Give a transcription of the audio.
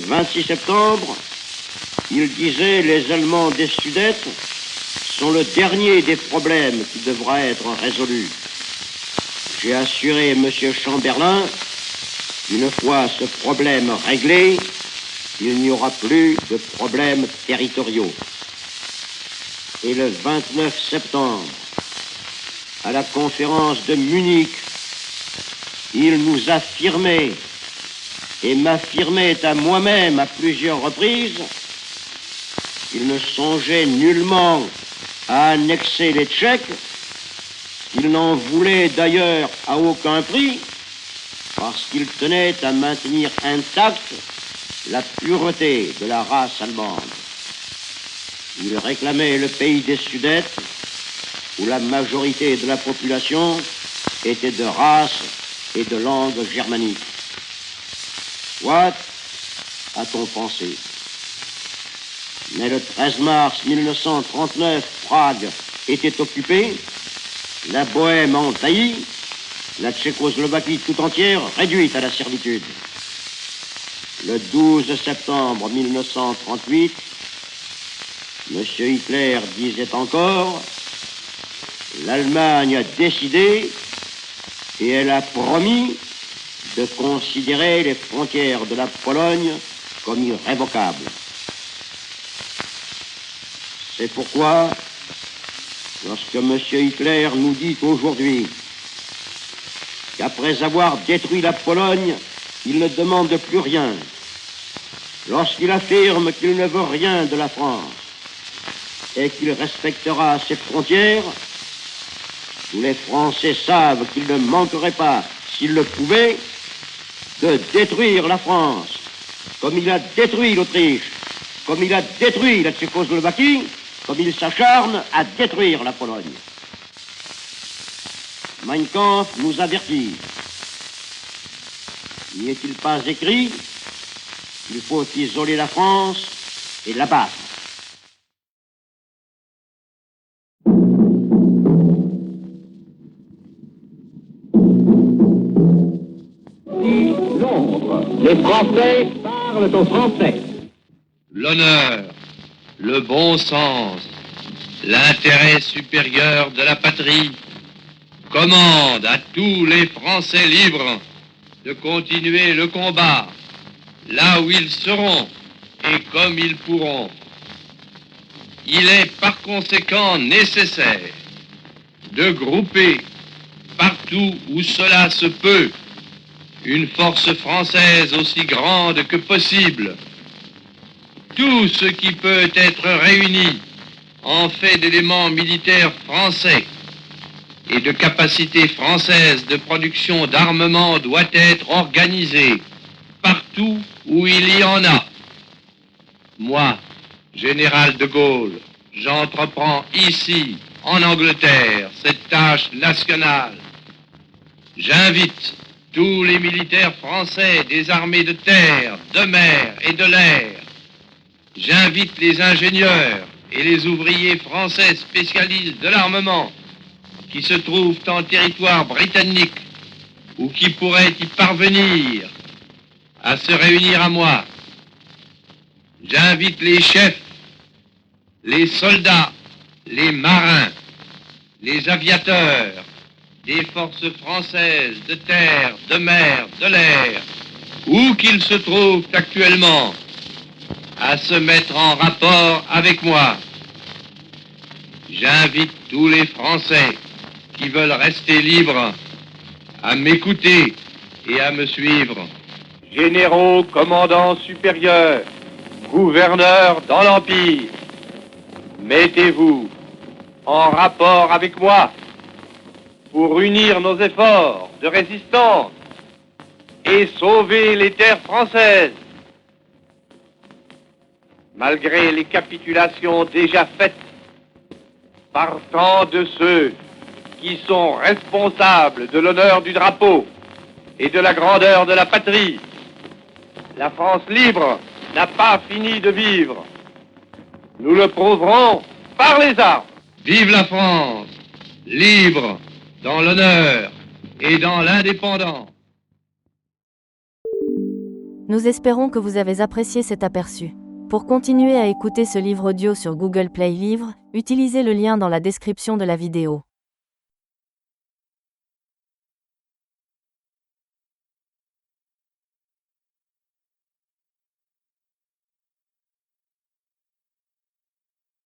26 septembre, il disait « Les Allemands des Sudètes sont le dernier des problèmes qui devra être résolu. » J'ai assuré M. Chamberlain qu'une fois ce problème réglé, il n'y aura plus de problèmes territoriaux. Et le 29 septembre, à la conférence de Munich, il nous affirmait et m'affirmait à moi-même à plusieurs reprises qu'il ne songeait nullement à annexer les Tchèques, qu'il n'en voulait d'ailleurs à aucun prix, parce qu'il tenait à maintenir intacte la pureté de la race allemande. Il réclamait le pays des Sudètes, où la majorité de la population était de race et de langue germanique. Soit a-t-on pensé. Mais le 13 mars 1939, Prague était occupée, la Bohême envahie, la Tchécoslovaquie tout entière réduite à la servitude. Le 12 septembre 1938, M. Hitler disait encore « L'Allemagne a décidé et elle a promis de considérer les frontières de la Pologne comme irrévocables. » C'est pourquoi, lorsque M. Hitler nous dit aujourd'hui qu'après avoir détruit la Pologne, il ne demande plus rien, lorsqu'il affirme qu'il ne veut rien de la France et qu'il respectera ses frontières, tous les Français savent qu'il ne manquerait pas, s'il le pouvait, de détruire la France, comme il a détruit l'Autriche, comme il a détruit la Tchécoslovaquie, comme il s'acharne à détruire la Pologne. Mein Kampf nous avertit. N'y est-il pas écrit qu'il faut isoler la France et l'abattre? Londres. Les Français parlent aux Français. L'honneur, le bon sens, l'intérêt supérieur de la patrie commandent à tous les Français libres de continuer le combat là où ils seront et comme ils pourront. Il est par conséquent nécessaire de grouper partout où cela se peut une force française aussi grande que possible. Tout ce qui peut être réuni en fait d'éléments militaires français et de capacités françaises de production d'armement doit être organisé partout où il y en a. Moi, général de Gaulle, j'entreprends ici, en Angleterre, cette tâche nationale. J'invite tous les militaires français des armées de terre, de mer et de l'air. J'invite les ingénieurs et les ouvriers français spécialistes de l'armement qui se trouvent en territoire britannique ou qui pourraient y parvenir à se réunir à moi. J'invite les chefs, les soldats, les marins, les aviateurs des forces françaises de terre, de mer, de l'air, où qu'ils se trouvent actuellement, à se mettre en rapport avec moi. J'invite tous les Français qui veulent rester libres à m'écouter et à me suivre. Généraux, commandants supérieurs, gouverneurs dans l'Empire, mettez-vous en rapport avec moi pour unir nos efforts de résistance et sauver les terres françaises. Malgré les capitulations déjà faites par tant de ceux qui sont responsables de l'honneur du drapeau et de la grandeur de la patrie, la France libre n'a pas fini de vivre. Nous le prouverons par les armes. Vive la France, libre, dans l'honneur et dans l'indépendance. Nous espérons que vous avez apprécié cet aperçu. Pour continuer à écouter ce livre audio sur Google Play Livres, utilisez le lien dans la description de la vidéo.